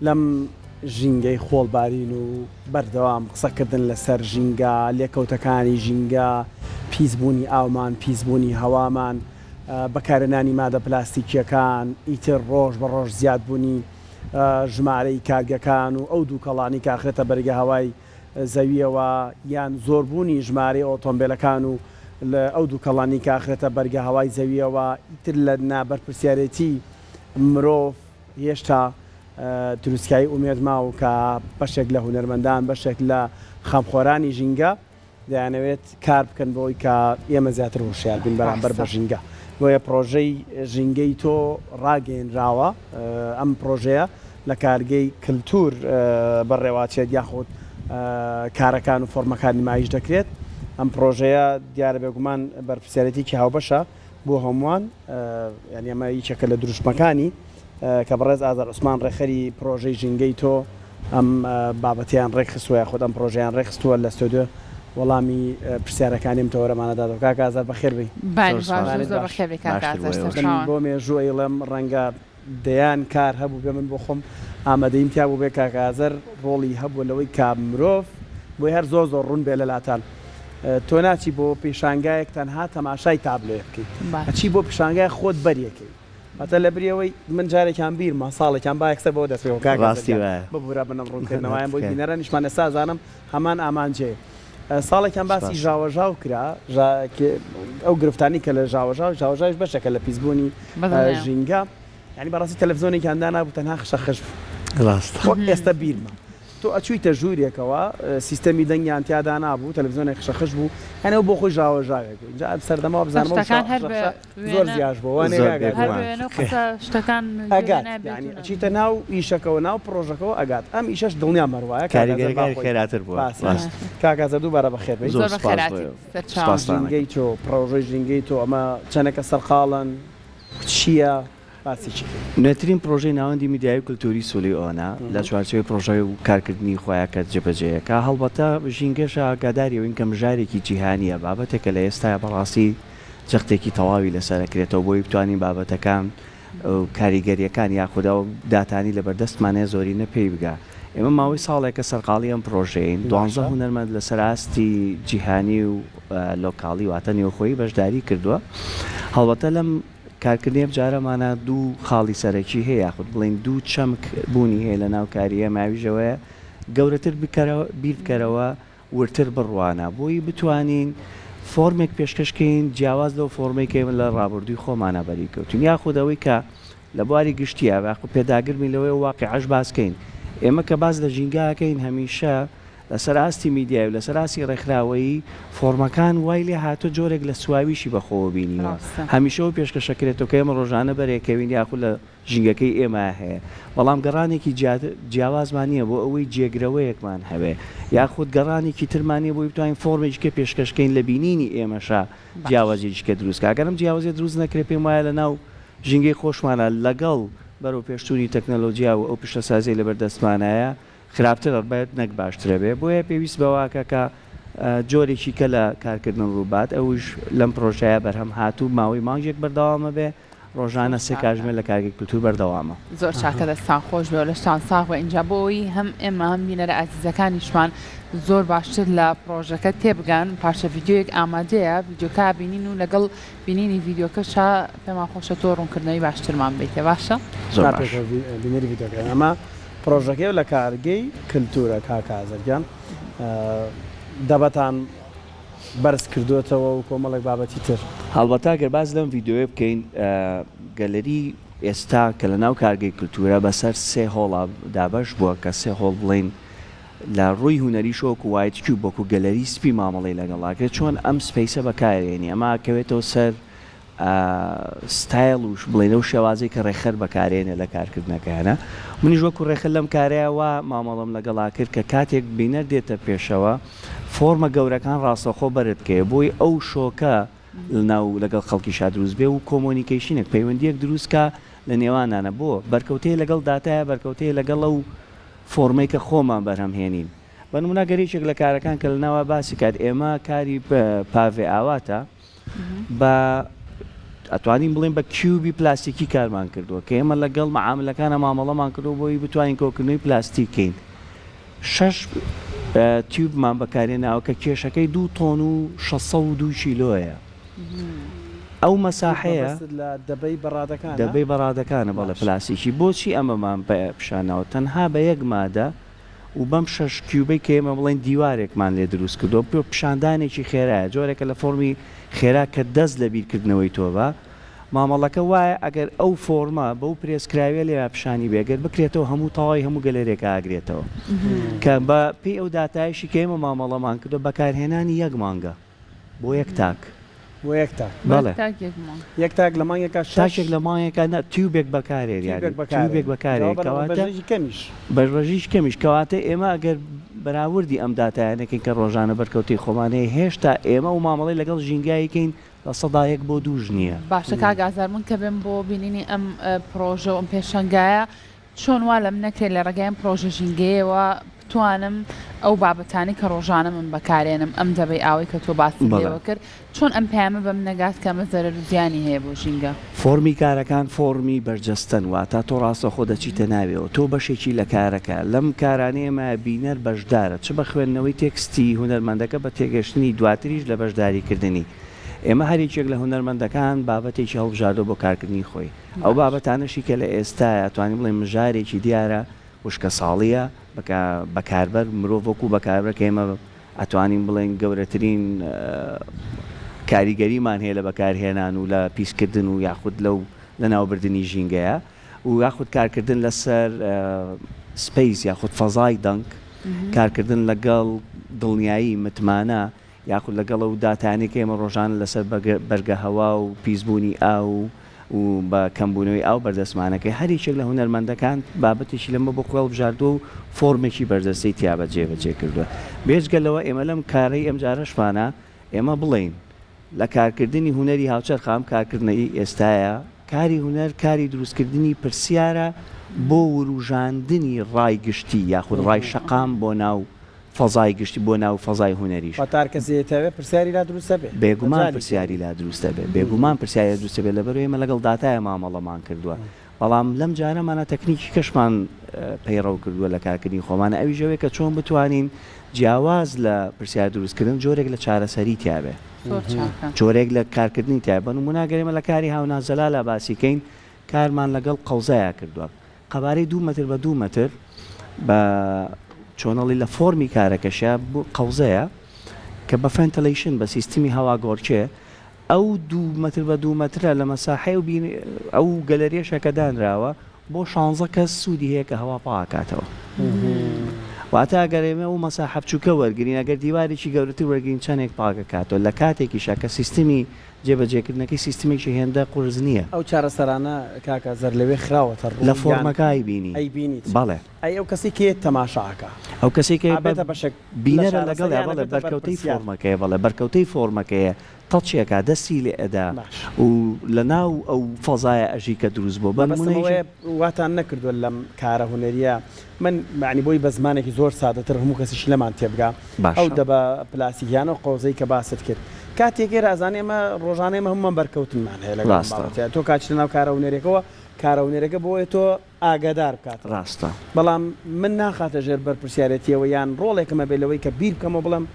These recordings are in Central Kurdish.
لەم ژینگەی خۆڵبارین و بەردەوام قسەکردن لەسەر ژینگە لێکەوتەکانی ژینگە پیسبوونی ئاومان پیسبوونی هەوامان بەکارهێنانی مادە پلاستیکیەکان ئیتر ڕۆژ بە ڕۆژ زیادبوونی ژمارەی کارگەکان و ئەو دووکەڵانی کاخرێتە بەرگە هەوای زەویەوە یان زۆربوونی ژمارەی ئۆتۆمبیلەکان و لە ئەو دووکەڵانی کاخرێتە بەرگە هەوای زەویەوە ئیتر لە نابەرپرسیارەتی مرۆڤ هێشتا دروستکایی ئومێد ماوە کە بەشێک لە هونەرمەندان بەشێک لە خەمخۆرانی ژینگە دەیانەوێت کار بکەن بۆی کە ئێمە زیاتر هوشیار بین بەرامبەر بە ژینگە بۆیە پرۆژەی ژینگەی تۆ ڕاگەیەنراوە ئەم پرۆژەیە لە کارگەی کللتور بەڕێواتچێت یاخود کارەکان و فۆرمەکان نمایش دەکرێت ئەم پرۆژەیە دیارە بێگومان بەرپرسیارەتێکی هاوبەشە بۆ هەمووان یعنی ئەمە یەکێکە لە دروشمەکانی کە بەڕێز ئازار عوسمان ڕێخەری پرۆژەی ژینگەی تۆ ئەم بابەتیان ڕێکخستووە یاخود ئەم پرۆژەیان ڕێکخستووە لە ستۆدیۆ وەڵامی پرسیارەکانیم تەوەرەمانەدادەوە کاک ئازار بەخێر بی بۆ مێژوو ئەیڵێم ڕەنگە دەیان کار هەبوو بێ من بۆ خۆم ئامادەیم تیا بوو بێ کاک ئازار ڕۆڵی هەبوو لەوەی کا مرۆڤ بۆی هەر زۆر ڕوون بێ لەلاتان تۆ ناچی بۆ پیشانگایەک تەنها تەماشای تابلۆ بکەیت ئەچی بۆ پیشانگای خۆت بەریەکەی هەتە لە بریەوەی من جارێکیان بیرمە ساڵێکیان باەکسەر بۆ دەستێەوە کاڕاستی ببوورە بنەم ڕوونکردنەوەیان بۆی بینەرە نیشمانە سازانم هەمان ئامانجێ ساڵێکیان باسی ژاوەژاو کرا ئەو گرفتانی کە لە ژاوەژاوش بەشەکە لە پیسبوونی ژینگە ینی بەڕاستی تەلەڤیزۆنێکیان دابوو تەنها خشەخش بوو ئێستا بیرمە تۆ ئەچوویتە ژوورێکەوە سیستەمی دەنگیان تیادا نابوو تەلەڤیزۆنێک خشەخش بوو هەنێ بۆ خۆی ژاوەژاوێک جا سەردەمەوە بزانەوە زۆر زیاش بوو شتەکان چیتە ناو ئیشەکەەوە ناو پرۆژەکەەوە ئەگات ئەم ئیشەش دڵنیان مەروایە کاریگەری خێراتر بووە کاکازە دووبارە بەخێر ژینگەی تۆ پرۆژەی ژینگەی تۆ ئەمە چەندێکە سەرقاڵن چییە؟ نوێترین پرۆژەی ناوەندی میدیای و کللتوری سولی ئۆنا لە چوارچێوەی پرۆژەی و کارکردنی خۆیان کە جێبەجێیەکە هەڵبەتە ژینگەشە ئاگاداریەوە کە مژارێکی جیهانیە بابەتێکە لە ئێستا بەڕاستی جەختێکی تەواوی لەسەرەکرێتەوە بۆی بتوانین بابەتەکان کاریگەریەکان یاخوددا و داتانی لە بەردەستمانەیە زۆرینە پێی بگە ئێمە ماوەی ساڵێکە سەرقاڵی ئەم پرۆژەین 12 هونەرمەند لە سەراستی جیهانی و لۆکاڵی واتە نێوخۆیی بەشداری کردووە هەڵبەتە لەم کارکردنی بجارەمانە دوو خاڵی سەرەکی هەیە یاخود بڵین دوو چەمک بوونی هەیە لە ناوکاریە ماویژەوەیە گەورەتر بیر بکەرەوە ورتر بڕوانە بۆی بتوانین فۆرمێک پێشکەشکەین جیاواز لەو فۆرمێکی من لە ڕابردووی خۆمانە بەریکەوتین یاخودەوەی کە لە بواری گشتیە باخ پێداگرمی لەوەی واقعش باسکەین ئێمە کە باز لە ژینگاکەین هەمیشە لەسەر ئاستی میدیای و لەسەر ئاستی ڕێکخراوەیی فۆرمەکان وای لێ هاتۆ جۆرێک لە سواویشی بەخۆوە بینیوە هەمیشەوە پێشکەشەکرێتەوە کە ئێمە ڕۆژانە بەرێکەوین یاخود لە ژینگەکەی ئێمە هەیە بەڵام گەڕانێکی جیاوازمانیە بۆ ئەوەی جێگرەوەیەکمان هەوێ یاخود گەڕانێکی ترمانیە بۆی بتوانین فۆرمێککە پێشکەشکەین لە بینینی ئێمەشە جیاوازیشکە دروست ئەگەرم جیاوازی دروست نەکرێت پێم وایە لە ناو ژینگەی خۆشمانە لەگەڵ بەرەو پێشتوری تەکنەلۆژیا و ئەو پیشەسازی لە بەردەستمانایە خراپتر بێت نەک باشترە بێ بۆیە پێویست بەواکە کە جۆرێکی کە لە کارکردن ڕووبات ئەوش لەم پرۆژەیە بەرهەم هاتوو ماوەی مانگێک بەردەوامە بێ ڕۆژانە سێ کاتژمێر لە کارگەی کللتور بەردەوامە زۆر چاکە دەستان خۆش بێ لە شتان ساغوە اینجا بۆی هەم ئێمە هەم بینەرە ئازیزەکانیشمان زۆر باشتر لە پرۆژەکە تێبگەن پارچە ڤیددیۆیەک ئامادەیە ڤیددیۆکە بینین و لەگەڵ بینینی ڤیددیۆکەشە پێمان خۆشە تۆ ڕوونکردنەوەی باشترمان بێتە باشە زۆر بینەری ڤیددیۆکە ئەمە پرۆژەکەی لە کارگەی کللتورە کاکازەرگیان دەبەتان بەرز کردوێتەوە و کۆمەڵێک بابەتی تر هەڵبەتا گەر باز لەم ڤیددیۆیە بکەین گەلەری ئێستا کە لە ناو کارگەی کللتورە بەسەر سێ هۆڵا دابەش بووە کە سێ هۆڵ بڵین لە ڕووی هوەری شۆک و وایتکیو بۆکو گەلەری سپی مامەڵی لەگەڵاکرێت چۆن ئەم سپەیسە بەکارێنی ئەمە کەوێتەوە سەر ستایل وش بڵێنە و شێوازی کە ڕێخەر بەکارێنێ لە کارکردنەکانە منیش وەکو ڕێخە لەم کارەیەوە مامەڵم لەگەڵا کرد کە کاتێک بینەر دێتە پێشەوە فۆرمە گەورەکان ڕاستەخۆ بەردکەیە بۆی ئەو شۆکە ناو لەگەڵ خەڵکیشا دروست بێ و کۆمۆنیکیشنێک پەیوەندیەک دروستکە لە نێوانانە بۆ بەرکەوتەیە لەگەڵ داتایە بەرکەوتەیە لەگەڵ ئەو فۆرمەی کە خۆمان بەرهەمهێنین بە نمونە گەرێکێک لە کارەکان کە لەناوە باسی کات ئێمە کاری پاڤێ ئاواتە بە ئەتوانین بڵێن بە کیوبی پلاستیکی کارمان کردووە کە ئێمە لەگەڵ مەعاملەکانە مامەڵەمان کردو بۆی بتوانین کۆکردنەوەی پلاستیکین 6 تیوبمان بەکارێناوە کە کێشەکەی 2 تۆن و 602 کیلۆیە ئەو مەساحەیە دەبەی بەڕادەکانە بەڵێ پلاستیکی بۆچی ئەمەمان پیشانەوە تەنها بە یەک مادە و بەم 6 کیوبەی کە ئێمە بڵێن دیوارێکمان لێ دروست کردو پێ پیشاندانێکی خێرایە جۆرێکە لە فۆرمی خێرا کە دەست لە بیرکردنەوەی تۆبە مامەڵەکە وایە ئەگەر ئەو فۆرمە بەو پرێسکراوێ لێ پیشانی بێگەر بکرێتەوە هەموو تەواوی هەموو گەلێرێک ئاگرێتەوە کە بە پێی ئەو داتایشی کە ئێمە مامەڵەمان کردو بەکارهێنانی یەک مانگە بۆ یەک تاک بۆ یەک تاک بەڵێ یەک تاک لە مانگێکە تاکێک لە مانگێکە تیوبێک بەکارێن تیوبێک بەکارێن کەواتە بەڕێژیش کەمیش کەواتە ئێمە ئەگەر بەراوردی ئەم داتایانەکەین کە ڕۆژانە بەرکەوتی خۆمانەیە هێشتا ئێمە و مامەڵی لەگەڵ ژینگایەکەین لە 100 بۆ 2 نییە باشە کاگازار من کە بێم بۆ بینینی ئەم پرۆژە و ئەم پێشەنگایە چۆن وا لەم نەکرێت لە ڕێگەیان پرۆژە ژینگەیەوە بتوانم ئەو بابەتانی کە ڕۆژانە من بەکارێنم ئەم دەبەی ئاوی کە تۆ باسی لێوە کرد چۆن ئەم پامە بەم نەگات کەمە زەرەر و زیانی هەیە بۆ ژینگە فۆرمی کارەکان فۆرمی بەرجەستن واتە تۆ ڕاستە خۆ دەچیتە ناوێەوە تۆ بەشێکی لە کارەکە لەم کارانەیەمە بینەر بەشدارە چ بە خوێندنەوەی تێکستی هونەرمەندەکە بە تێگەشتنی دواتریش لە بەشداریکردنی ئێمە هەریەکێک لە هونەرمەندەکان بابەتێکی هەڵبژاردۆ بۆ کارکردنی خۆی ئەو بابەتانەشی کە لە ئێستاە توانین بڵێن مژارێکی دیارە وشکە ساڵیە بەکاربەر مرۆڤ وەکو بەکاربەر کە ئێمە ئەتوانین بڵێن گەورەترین کاریگەریمان هەیە لە بەکارهێنان و لە پیسکردن و یاخود لە ناوبردننی ژینگەیە و یاخود کارکردن لەسەر سپیس یاخود فەزای دەنگ کارکردن لەگەڵ دڵنیایی متمانە یاخود لەگەڵ ئەو داتانێک ئێمە ڕۆژان لەسەر بەرگە هەوا و پیسبوونی ئاو و بە کەمبوونەوەی ئاو بەردەستمانەکەی هەریەکێک لە هونەرمەندەکان بابەتێکی لەمە بۆ خۆڵ بژاردۆ و فۆرمێکی بەردەستەی تیابە جێبەجێ کردووە بێجگەلەوە ئێمە لەم کارەی ئەم جارەشمانە ئێمە بڵین لە کارکردنی هونەری هاوچەرخام کارکردنەوەی ئێستایە کاری هونەر کاری دروستکردنی پرسیارە بۆ وروژاندنی ڕای گشتی یاخود ڕای شەقام بۆ ناو فەزای گشتی بۆ ناو فەزای هونەریش تارکەسێتەوێ پرسیاری لا دروستە بێ بێگومان پرسیاری لا دروستە بێ بێگومان پرسیاری دروستە بێت لەبەرەوەی ئێمە لەگەڵ داتایە مامەڵەمان کردووە بەڵام لەم جارەمانە تەکنیکی کەشمان پەیڕەو کردووە لە کارکردنی خۆمانە ئەوی ژەوەیە کە چۆن بتوانین جیاواز لە پرسیار دروستکردن جۆرێک لە چارەسەری تیابێ جۆرێک لە کارکردنی تیابە و ناگەرێمە لە کاری هاونازەلا لە باسیکەین کارمان لەگەڵ قەوزایە کردووە قەبارەی 2 متر بە 2 متر بە چۆنەڵی لە فۆرمی کارەکەشە قەوزەیە کە بە فەنتەلیشن بە سیستمی هەوا گۆڕچێ ئەو 2 متر بە 2 مترە لە مەساحەی و ئەو گەلەرێشەکە دانراوە بۆ 16 کەس سوودی هەیە کە هەوا پاکاتەوە واتە ئەگەرێمە و مەساحە بچووکە وەرگین ئەگەر دیوارێکی گەورەتر وەرگین چەندێک پاکەکاتەوە لە کاتێکیشە کە سیستمی جێبەجێکردنەکەی سیستمێکی هێندە قورس نییە ئەو چارەسەرانە کاکە زەر لەوێ خراوەتە لە فۆرمەکەی بینی ئەی بینیت بەڵێ ئەو کەسی کێ تەماشاکە ئەو کەسی کە بەشێک بینەرە لەگەڵ بەڵێ بەرکەوتەی فۆرمەکەیە بەڵێ بەرکەوتەی فۆرمەکەیە تەڵچێکە دەستی لێ ئەدا و لە ناو ئەو فەزایە ئەژی کە دروست بۆ بەمونەوەی واتان نەکردووە لەم کارە هونەریە من معنی بۆی بە زمانێکی زۆر سادەتر هەموو کەسیش لەمان تێبگا ئەو دەبە پلاسیکیانە و قۆزەی کە باست کرد کاتێکی رازانێ ئمە ڕۆژانەیمە هەمومان بەرکەوتنمان هەیە لە تۆ کاچ لە ناو کارە هونەرێکەوە کارە هونەرەکە بۆیە تۆ ئاگادار بکات ڕاستە بەڵام من ناخاتە ژێر بەرپرسیارەتیەوە یان ڕۆڵێکمە بێ لەوەی کە بیر بکەمەوە بڵم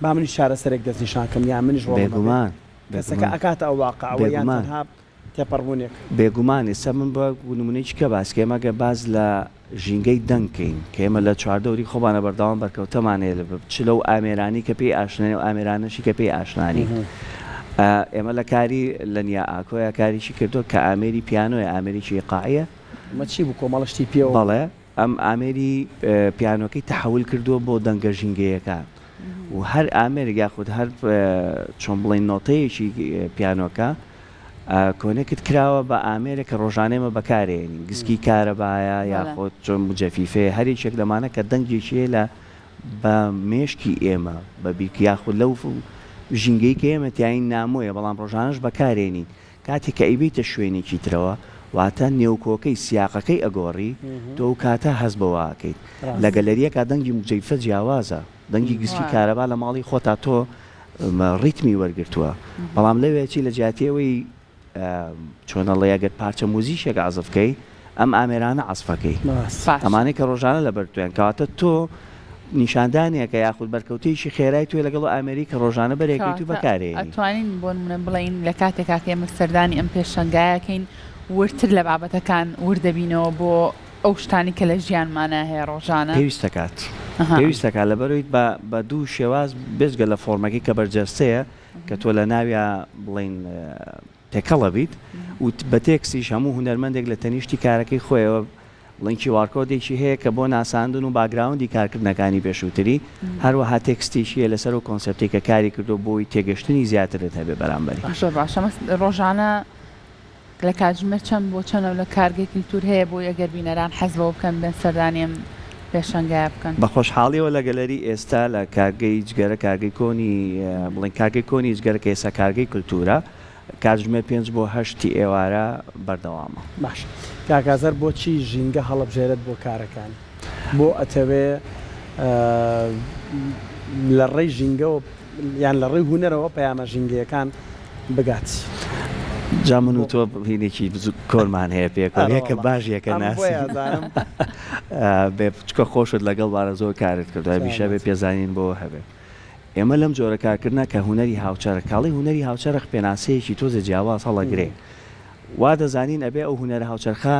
با منیش چارەسەرێک دەستنیشانکەم یان منیش بێگومان کەسەکە ئەکاتە ئەو واقعەوە یان تەنها تێپەڕبوونێک بێگومان ئێستا من بە نمونەیەکی کە باس کە ئێمەگە باز لە ژینگەی دەنگکەین کە ئێمە لە چواردەوری خۆبانە بەردەوام بەرکەوتەمانەیە چ لەو ئامێرانی کە پێی ئاشنانی و ئامێرانەشی کە پێی ئاشنانی ئێمە لە کاری لە نیا ئاکۆیە کاریشی کردو کە ئامێری پیانۆیە ئامێریی قاعە مەچی بوو کۆمەڵشتی پێوە بەڵێ ئەم ئامێری پیانۆکەی تەحول کردووە بۆ دەنگە ژینگەیەەکە و هەر ئامێرێک یاخود هەر چۆن بڵێن نۆتەیەکی پیانۆکە کۆنێکت کراوە بە ئامێرە کە ڕۆژانێمە بەکارێنین گسکی کارەبایە یاخۆت چۆن مجەفیفێ هەرێکێک لەمانە کە دەنگێکیە لە بە مێشکی ئێمە بە بیک یاخود لەو ژینگەی کە ئێمە تیاین نامۆیە بەڵام ڕۆژانش بەکارێنین کاتێک کە ئەیبیتە شوێنێکی ترەوە واتە نێوکۆکەی سیاقەکەی ئەگۆڕی تۆ کاتە هەست بەواکەیت لە گەلەریەکە دەنگی مجەیفە جیاوازە دەنگی گسکی کارەبا لە ماڵی خۆتا تۆ ڕیتمی وەرگرتووە بەڵام لەوێکی لە جیاتیەوەی چۆنەڵێ ئەگەر پارچە موزیشێک ئازفکەی ئەم ئامێرانە عەسفەکەی ئەمانەی کە ڕۆژانە لە بەرتوێن کاتە تۆ نیشاندانێکە یاخود بەرکەوتەیەکی خێرای توێ لەگەڵ ئەمریکا ڕۆژانە بەرێکیت و بەکارێنی ئەتوانین بۆ نمونە بڵین لە کاتێکا کە ئێمە سەردانی ئەم پێشەنگایەکەین ورتر لە بابەتەکان وردەبینەوە بۆ ئەو شتانی کە لە ژیانمانە هەیە ڕۆژانە پێویستە کات پێویستەکە لەبەرەوەیت بە دوو شێواز بێزگە لە فۆرمەکەی کە بەرجەستەیە کە تۆ لە ناویە بڵین تێکەڵە بیت و بە تێکسیش هەموو هونەرمەندێک لە تەنیشتی کارەکەی خۆیەوە بڵینکی وارکۆدێکی هەیە کە بۆ ناساندن و باگراوندی کارکردنەکانی پێشووتری هەروەها تێکستیشیە لەسەر و کۆنسپتی کە کاری کردو بۆی تێگەشتنی زیاترت هەبێ بەرامبەری باشە ڕۆژانە لە کاتژمێر چەند بۆ چەنە لە کارگەی کللتور هەیە بۆ ئەگەر بینەران حەزەوە بکەن بێن سەردانیم پێشەنگای بکەن بە خۆشحاڵیەوە لە گەلەری ئێستا لە کارگەی جگەرە کارگەی کۆنی بڵین کارگەی کۆنی جگەرەکە ئێستا کارگەی کللتورە کاتژمێر 5 بۆ 8 ئێوارە بەردەوامە باش کاکازەر بۆچی ژینگە هەڵبژێرت بۆ کارەکان بۆ ئەتەوێ لە ڕێی ژینگەوە یان لە ڕێی هونەرەوە پەیامە ژینگەیەکان بگات جا من و تۆ هینێکی کۆرمان هەیە پێکۆڵیەکە باشیەکە ناسی بێ بچکە خۆشت لەگەڵ بارە زۆر کارت کردوای بیشە بێ پێزانین بۆ هەبێ ئێمە لەم جۆرە کارکردنە کە هونەری هاوچەرەکاڵی هونەری هاوچەرخ پێناسەیەکی تۆزە جیاواز هەڵەگرێ وا دەزانین ئەبێ ئەو هونەرە هاوچەرخە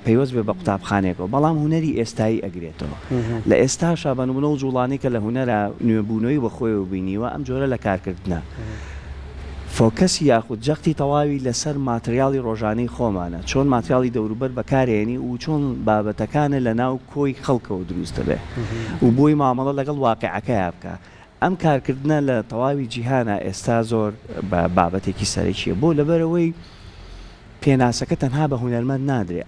پەیوەست بێ بە قوتابخانێکەوە بەڵام هونەری ئێستایی ئەگرێتەوە لە ئێستاشا بە نمونە و جوڵانی کە لە هونەرە نوێبوونەوەی بەخۆی و بینیوە ئەم جۆرە لە کارکردنە فۆکەسی یاخود جەختی تەواوی لەسەر ماتریاڵی ڕۆژانەی خۆمانە چۆن ماتریاڵی دەوروبەر بەکارێنی و چۆن بابەتەکانە لە ناو کۆی خەڵکەوە دروست دەبێ و بۆی مامەڵە لەگەڵ واقعەکەیە بکە ئەم کارکردنە لە تەواوی جیهانە ئێستا زۆر بە بابەتێکی سەرەکیە بۆ لەبەرەوەی پێناسەکە تەنها بە هونەرمەند نادرێ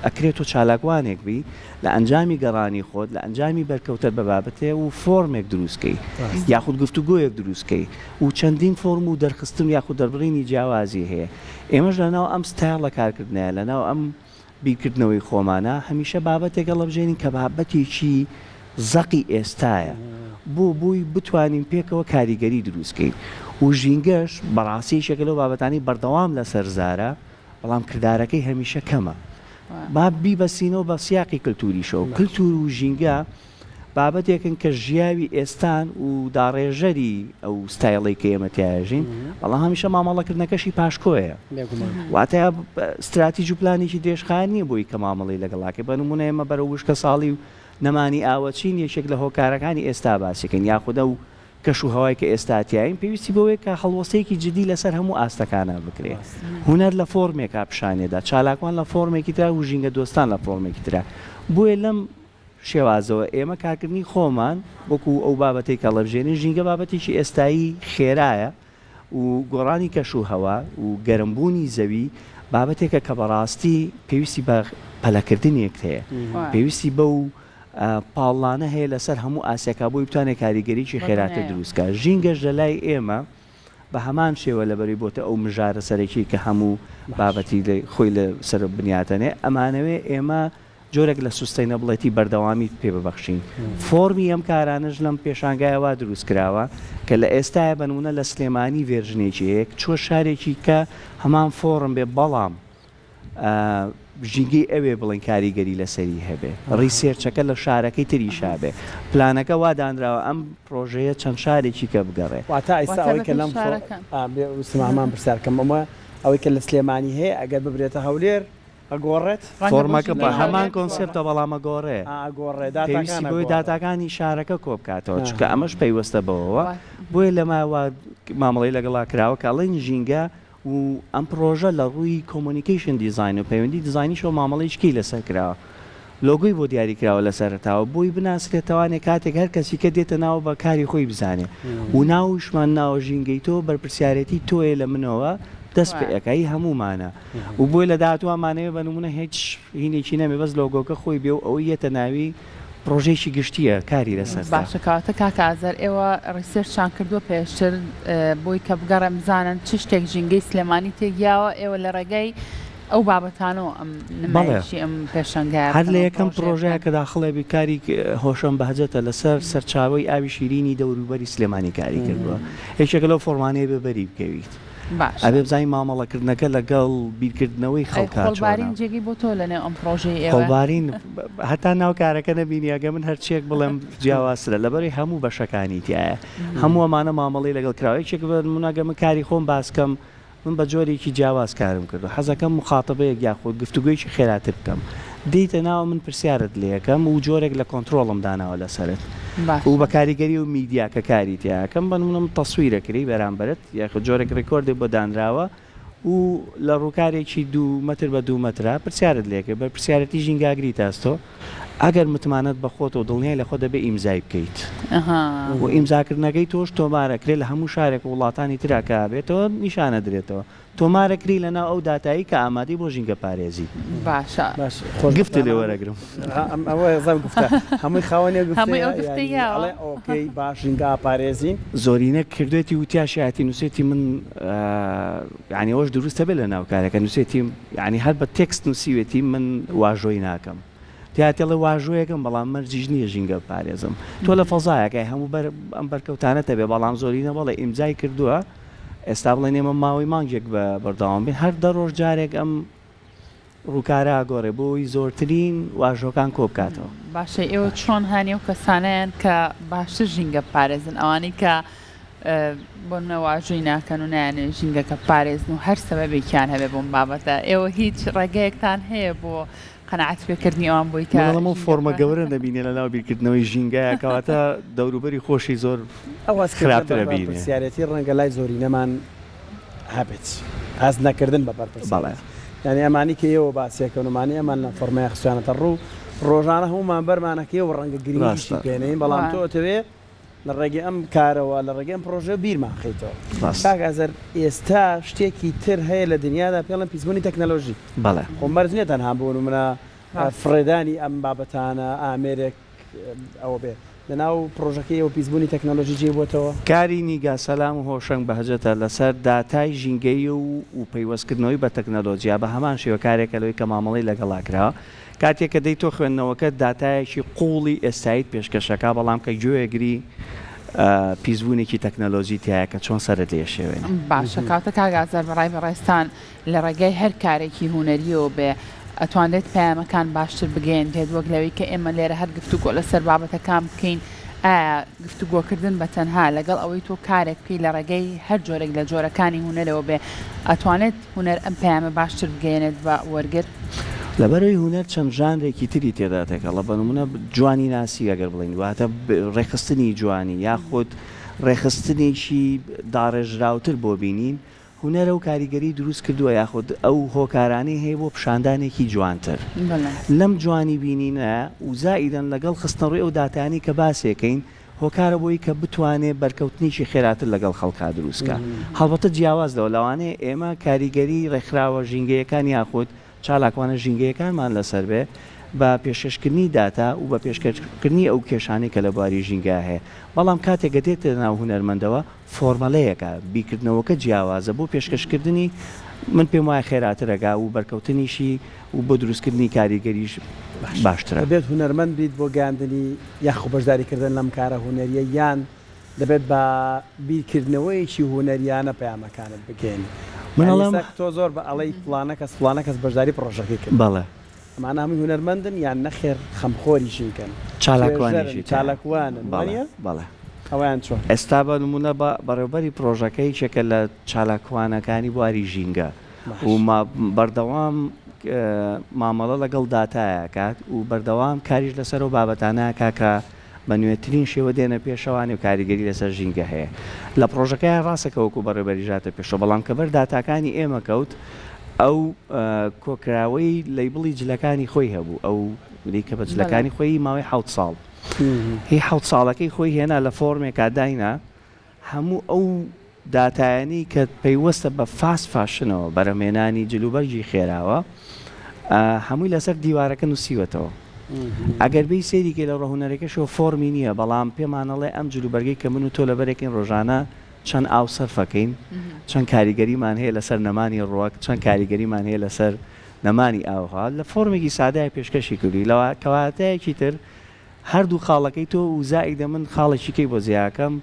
ئەکرێت و چالاکوانێک بی لە ئەنجامی گەڕانی خۆت لە ئەنجامی بەرکەوتە بە بابەتێ و فۆرمێک دروستکەی یاخود گفتوگۆیەک دروستکەی و چەندین فۆرم و دەرخستن یاخود دەربڕینی جیاوازی هەیە ئێمەش لەناو ئەم ستایڵە کارکردنەیە لەناو ئەم بیرکردنەوەی خۆمانە هەمیشە بابەتێکە لەبژێنین کە بابەتێکی زەقی ئێستایە بۆ بووی بتوانین پێکەوە کاریگەری دروستکەین و ژینگەش بەڕاستی شەکە لەو بابەتانی بەردەوام لەسەر زارە بەڵام کردارەکەی هەمیشە کەمە با بیبەسینەوە بە سیاقی کللتوریشە و کللتور و ژینگە بابەتێکن کە ژیاوی ئێستان و داڕێژەری ئەو ستایڵی کە ئێمە تیاژین بەڵام هەمیشە مامەڵەکردنەکەشی پاشکۆیە واتە استراتیژی و پلانێکی درێژخایەن نییە بۆی کە مامەڵی لەگەڵاکە بە نمونە ئێمە بەرە وشکە ساڵی و نەمانی ئاوەچین یەکێک لە هۆکارەکانی ئێستا باسیکەن یاخودە و کەش و هەوای کە ئێستاتیایین پێویستی بەوەیە کە هەڵوەسەیەکی جدی لەسەر هەموو ئاستەکانە بکرێت هونەر لە فۆرمێکا پیشانێدا چالاکوان لە فۆرمێکی ترا و ژینگە دۆستان لە فۆرمێکی ترا بۆیە لەم شێوازەوە ئێمە کارکردنی خۆمان وەکو ئەو بابەتێک کە لەبژێنین ژینگە بابەتێکی ئێستایی خێرایە و گۆڕانی کەش و هەوا و گەرمبوونی زەوی بابەتێکە کە بەڕاستی پێویستی بە پەلەکردنێک هەیە پێویستی بەو پاڵانە هەیە لەسەر هەموو ئاسیاکا بۆی بتوانێت کاریگەریی خێراتە دروستکە ژینگەش لە لای ئێمە بە هەمان شێوە لەبەری بۆتە ئەو مژارە سەرەکی کە هەموو بابەتی خۆی لە سەر بنیاتەنێ ئەمانەوێ ئێمە جۆرێک لە سوستەینەبڵەتی بەردەوامی پێ ببەخشین فۆرمی ئەم کارانش لەم پێشانگایەوە دروست کراوە کە لە ئێستاە بنمونە لە سلێمانی ڤێرژنێکیەیەک چۆ شارێکی کە هەمان فۆرم بێ بەڵام ژینگەی ئەوێ بڵێن کاریگەری لەسەری هەبێ ڕیسێرچەکە لە شارەکەی تریشا بێ پلانەکە وا دانراوە ئەم پرۆژەیە چەند شارێکی کە بگەڕێ واتە ئێستا ئەوەی کە لەم سمامان پرسیارکەم ئەمە ئەوەی کە لە سلێمانی هەیە ئەگەر ببرێتە هەولێر ئەگۆڕێت فۆرمەکە بە هەمان کۆنسپتە بەڵامە گۆڕێ پێویستی بۆی داتاکانی شارەکە کۆ بکاتەوە چکە ئەمەش پەیوەستە بەوەوە بۆیە لەماوە مامەڵی لەگەڵا کراوە کە ئەڵێن ژینگە و ئەم پرۆژە لە ڕووی کۆمونیکیشن دیزاین و پەیوەندی دیزاینیشەوە مامەڵەیشکی لەسەر کراوە لۆگۆی بۆ دیاری کراوە لەسەرتاوە بۆی بناسرێتوانێت کاتێک هەر کەسی کە دێتە ناو بە کاری خۆی بزانێ و ناوشمان ناوە ژینگەی تۆ بەرپرسیارەتی تۆیە لە منەوە دەست پێەکەی هەمومانە و بۆی لە داهاتوانمانەوە بە نمونە هیچ هینێکی نەمێ بەس لۆگۆکە خۆی بێ و ئەوەی یەتە ناوی پرۆژێکی گشتیە کاری لەسەر باشەکەواتە کاکازەر ئێوە ڕیسێرچان کردووە پێشتر بۆی کە بگەڕێ بزانن چ شتێک ژینگەی سلێمانی تێگیاوە ئێوە لە ڕێگەی ئەو بابەتانەوە ئەم نمایشی ئەم پێشەنگای هەر لە یەکەم پرۆژەیە کە داخڵێ بیکاری هۆشەم بەهجەتە لەسەر سەرچاوی ئاوی شیرینی دەوروبەری سلێمانی کاری کردووە هیچێکە لەو فۆرمانەیە بەبەری بکەویت باش ئەبێ بزانین مامەڵەکردنەکە لەگەڵ بیرکردنەوەی خەڵکا خۆڵبارین جێگەی بۆ تۆ لەنێو ئەم پرۆژەی ئێوە خۆڵبارین هەتا ناو کارەکە نەبینی ئەگە من هەرچێک بڵێم جیاوازترە لەبەری هەموو بەشەکانی تایە هەموو ئەمانە مامەڵی لەگەڵ کراوەیەکێک مناگە من کاری خۆم باسکەم من بە جۆرێکی جیاواز کارم کردو حەزەکەم مخاتبەیەک یاخود گفتوگویەکی خێراتر بکەم دیتە ناوە من پرسیارت لێەکەم و جۆرێک لە کۆنتترۆڵم داناوە لەسرت و بە کاریگەری و میدیا کە کاری تیاکەم بە منم تەسویرەکری بەرامبرت یاخود جۆرێک ڕێکۆردێ بۆ دانراوە و لە ڕووکارێکی 2 متر بە 2 مترە پرسیارت لێکە بە پرسیارەتی ژینگاگری تاستۆ ئەگەر متمانەت بە خۆت و دڵنیای لە خۆ دەبێ ئیمزای بکەیت و ئیمزاکردنەکەی تۆش تۆمارەکرێت لە هەموو شارێک و وڵاتانی تراکە بێتەوە نیشانە درێتەوە تۆمارەکری لەناو ئەو داتایی کە ئامادەی بۆ ژینگە پارێزی باشە گفتە لێ وەرەگرم ئەوە زەم گفتە هەمووی خاوەنێ گفتەی باش ژینگا پارێزین زۆرینە کردوێتی وتیاشیاتی نووسێتی من ینی ئەوش دروستە بێت لە ناوکارەکە نووسێتی ینی هەر بە تێکست نووسیوێتی من واژۆی ناکەم تیاتێڵە واژۆیەکەم بەڵام مەرجیش نییە ژینگە پارێزم تۆ لە فەزایەکەی هەموو ئەم بەرکەوتانەتە بێ بەڵام زۆرینە بەڵێ ئیمزای کردووە ئێستا بڵێ نێمە ماوەی مانگێک بە بەردەوام بین هەر دەڕۆژ جارێک ئەم ڕووکارە گۆڕێ بۆی زۆرترین واژۆکان کۆ بکاتەوە باشە ئێوە چۆن هاانیە و کەسانیان کە باشتر ژینگە پارێزن ئەوانەی کە بۆ نەواژووی ناکەن و نایانێ ژینگەکە پارێزن و هەر سەبەبێکیان هەبێ بۆم بابەتە ئێوە هیچ ڕێگەیەکتان هەیە بۆ قەنەعەت پێکردنی ئەوان بۆی کارەوە فۆرمە گەورە دەبینێ لە ناو بیرکردنەوەی ژینگایە کەواتە دەوروبەری خۆشی زۆر ئەوە خراپترە بینێ پرسیارەتی ڕەنگە لای زۆری نەمان هەبێت ئاز نەکردن بە بەرپرس یعنی ئەمانی کە ئێوە باسیەکەونمانی ئەمان لە فۆرمای خسوانەتە ڕوو ڕۆژانە هەمومان بەرمانەکەی و ڕەنگە گرنگیشتی پێنەین بەڵام تۆتەوێ لە ڕێگەی ئەم کارەوە لە ڕێگەم پرۆژە بیرمان خەیتەوە کاگازەر ئێستا شتێکی تر هەیە لە دنیادا پێڵم پیسبوونی تەکنەلۆژی بەڵێ خۆ مەرجێتەن هەبوون منە فرێدانی ئەم بابەتانە ئامێرێک ئەوە بێ لەناو پرۆژەکەی ئەوە پیسبوونی تەکنەلۆژی جێ بۆتەوە کاری نیگا سەلام و هۆشنگ بەهجەتە لەسەر داتای ژینگەی و پەیوەستکردنەوەی بە تەکنەلۆجیا بە هەمان شێوە کارێکە لەوەی کە مامەڵی لەگەڵاکرا کاتێک کە دەی تۆ خوێندنەوەکە داتایەکی قوڵی ئێستایت پێشکەشەکە بەڵام کە گوێگری پیسبوونێکی تەکنەلۆژی تایە کە چۆن سەرت لێ شێوێن باشە کاتە کاگازار بەڕای بەڕێستان لە ڕێگەی هەر کارێکی هوەریەوە بێ ئەتوانێت پامەکان باشتر بگەین دێت وەک لەوەی کە ئێمە لێرە هەر گفتوگۆ لەسەر بابەتەکان بکەین ئایا گفتوگۆکردن بە تەنها لەگەڵ ئەوەی تۆ کارێک بکەی لە ڕێگەی هەر جۆرێک لە جۆرەکانی هوەرەوە بێ ئەتوانێت هوەر ئەم پامە باشتر بگەێنێت بە وەرگر لەبەرەوەی هوەر چەند ژانرێکی تری تێداتێکە لە بەنمونە جوانی ناسی ئەگەر بڵین واتە ڕێخستنی جوانی یاخود ڕێخستنێکی داڕێژراوتر بۆ بینین هوەرە و کاریگەری دروست کردووە یاخود ئەو هۆکارانەی هەیە بۆ پیشاندانێکی جوانتر لەم جوانی بینینە و زائیدەن لەگەڵ خستنەڕووی ئەو داتانی کە باسێکەین هۆکارە بۆی کە بتوانێت بەرکەوتنیشی خێراتر لەگەڵ خەڵکا دروستکە هەڵبەتە جیاوازەوە لەوانەیە ئێمە کاریگەری ڕێکخراوە ژینگەیەکان یاخود چالاکوانە ژینگەیەکانمان لەسەر بێ بە پێشکەشکردنی داتا و بە پێشکەشکردنی ئەو کێشانەی کە لە بواری ژینگا هەیە بەڵام کاتێکە دێتە ناو هونەرمەندەوە فۆرمەلەیەکە بیرکردنەوەکە جیاوازە بۆ پێشکەشکردنی من پێم وایە خێراترەگا و بەرکەوتنیشی و بۆ دروستکردنی کاریگەریش باشترە دەبێت هونەرمەند بیت بۆ گاندنی یاخو بەشداریکردن لەم کارە هوەریە یان دەبێت بە بیرکردنەوەیکی هوەریانە پەیامەکانت بگەین منەڵام تۆ زۆر بە ئەڵەی فلانە کەس بەشداری پرۆژەکەی کرد بەڵێ ئەمانە هەمووی هونەرمەندن یان نەخێر خەمخۆریشیکەن چالاکوانن بەڵێ ئەویان چۆن ئێستا بە نمونە بەڕێوبەری پرۆژەکەی چێکە لە چالاکوانەکانی بواری ژینگە و بەردەوام مامەڵە لەگەڵ داتایە کات و بەردەوام کاریش لەسەر و بابەتانە کاکە بە نوێترین شێوە دێنە پێشەوانی و کاریگەری لەسەر ژینگە هەیە لە پرۆژەکەی ڕاستەکەوەکو بەڕێبەریژاتە پێشەوە بەڵام کە بەر داتاکانی ئێمە کەوت ئەو کۆکراوەی لەیبڵی جلەکانی خۆی هەبوو ئەو کە بە جلەکانی خۆی ماوەی 7 ساڵ هی 7 ساڵەکەی خۆی هێنا لە فۆرمێکا داینا هەموو ئەو داتایانی کە پەیوەستە بە فاشنەوە بەرەمێنانی جلوبەرجی خێراوە هەمووی لەسەر دیوارەکە نووسیوەتەوە ئەگەر بی سێریکە لە ڕۆهونەرەکەشەوە فۆرمی نییە بەڵام پێمانەڵێ ئەم جلوبەرگەی کە من و تۆ لەبەرێکین ڕۆژانە چەند ئاو سەرفەکەین چەند کاریگەریمان هەیە لەسەر نەمانی ڕۆک چەند کاریگەریمان هەیە لەسەر نەمانی ئاوها لە فۆرمێکی سادای پێشکەشی کردی لەوە کەواتەیەکی تر هەردوو خاڵەکەی تۆ و زائیدە من خاڵێکیکەی بۆ زیاکەم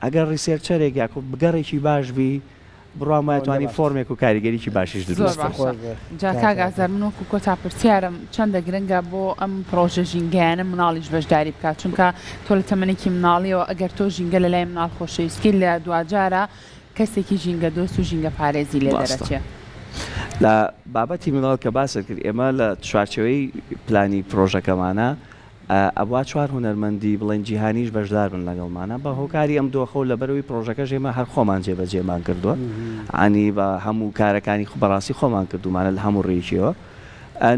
ئەگەر ڕیسێرچەرێک یاکو بگەڕێکی باش بی بڕوام وایتوانی فۆرمێک و کاریگەریی باشیش دروست جا کاگازار من وەکو کۆتا پرسیارم چەندە گرنگە بۆ ئەم پرۆژە ژینگەیانە مناڵیش بەشداری بکات چونکە تۆ لە تەمەنێکی مناڵیەوە ئەگەر تۆ ژینگە لە لای مناڵ خۆشەویستی لە دوجارە کەسێکی ژینگە دۆست و ژینگە پارێزی لێ دەرەچێت. لە بابەتی مناڵ کە باسە کرد ئێمە لە چوارچەوەی پلانی پرۆژەکەمانە ئەوە چوار هونەرمەندی بڵێن جیهانیش بەشدار بن لەگەڵمانە بە هۆکاری ئەم دۆخە و لە بەرەوەی پرۆژەکە ژێمە هەر خۆمان جێبەجێمان کردووە ئانی بە هەموو کارەکانی بەڕاستی خۆمان کردومانە لە هەموو ڕێکیەوە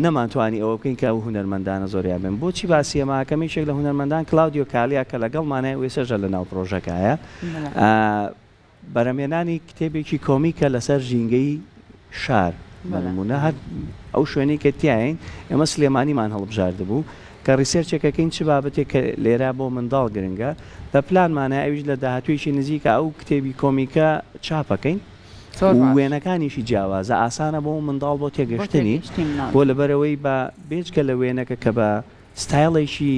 نەمانتوانی ئەوە بکەین کە ئەو هونەرمەندانە زۆریان بن بۆچی باسی ئەماکەمیشێک لە هونەرمەندان کلاودیۆ کالیا کە لەگەڵمانە وێسەژە لە ناو پرۆژەکەیە بەرەمێنانی کتێبێکی کۆمیکە لەسەر ژینگەی شار نمونە هەر ئەو شوێنەی کە تیاین ئێمە سلێمانیمان هەڵبژاردە بوو کە ڕیسێرچێکەکەین چ بابەتێک کە لێرە بۆ منداڵ گرنگە لە پلانمانە ئەویش لە داهاتوێکی نزیکە ئەو کتێبی کۆمیکە چاپەکەین وێنەکانیشی جیاوازە ئاسانە بۆ منداڵ بۆ تێگەشتنی بۆ لەبەرەوەی بە بێجکە لە وێنەکە کە بە ستایڵێکی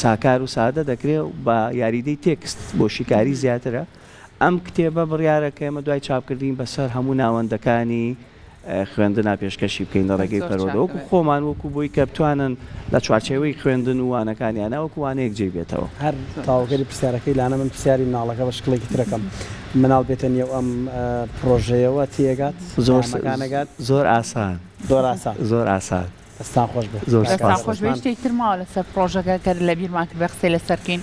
ساکار و سادە دەکرێت بە یاریدەی تێکست بۆ شیکاری زیاترە ئەم کتێبە بڕیارەکە ئێمە دوای چاپکردین بەسەر هەموو ناوەندەکانی خوێندنا پێشکەشی بکەین لە ڕێگەی پەرۆدە وەکو خۆمان وەکو بۆی کە بتوانن لە چوارچێوەی خوێندن و وانەکانیانە وەکو وانەیەک جێ بێتەوە هەر تاوەگەری پرسیارەکەی لاانە من پرسیاری مناڵەکە بە شکڵێکی ترەکەم مناڵ بێتە نێو ئەم پرۆژەیەوە تێگات زۆرمەکانەگات زۆر ئاسان زۆر ئاسان دەستان خۆش بێت زۆر خۆش بێ شتێک ترماوە لەسەر پرۆژەکە کە لە بیرمان کرد بە قسەی لەسەرکەین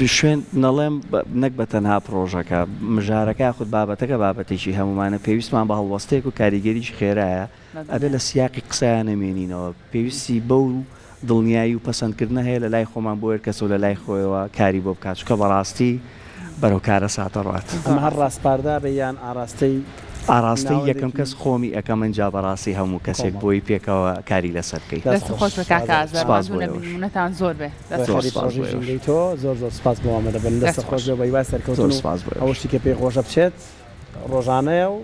شوێن نەڵێم نەک بە تەنها پرۆژەکە مژارەکە خودت بابەتەکە بابەتێکی هەمومانە پێویستمان بە هەڵوەستەیەک و کاریگەریش خێرایە ئەبێ لە سیاقی قسەیان نەمێنینەوە پێویستی بەو دڵنیایی و پەسەندکردنە هەیە لە لای خۆمان بۆ کەس و لە لای خۆیەوە کاری بۆ بکات چکە بەڕاستی بەرەو کارە ساتەڕات ئەمە هەر ڕاستپاردا بە یان ئاڕاستەی یەکەم کەس خۆمی ئەەکەم منجا بەڕاستی هەموو کەسێک بۆی پێکەوە کاری لەسەر بکەیت دەست خۆش بە کاکازارمونەتان زۆر بێ تۆ زۆر زۆر سپاس بۆمەدە بن دەست خۆش بێ بەیوا سەرکەوتن ئەوشتی کە پێی خۆشە بچێت ڕۆژانەیە و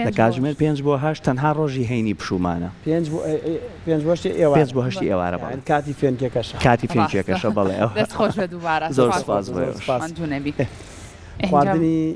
لە کاتژمێر 5 بۆ 8 تەنها ڕۆژی هەینی پشومانە 5 بۆ 8 ئێوارە کاتی فێنکێکەشە کاتی فێنکێکەشە بەڵێ دەست خۆش بە دووبارە زۆر سپاس خواردنی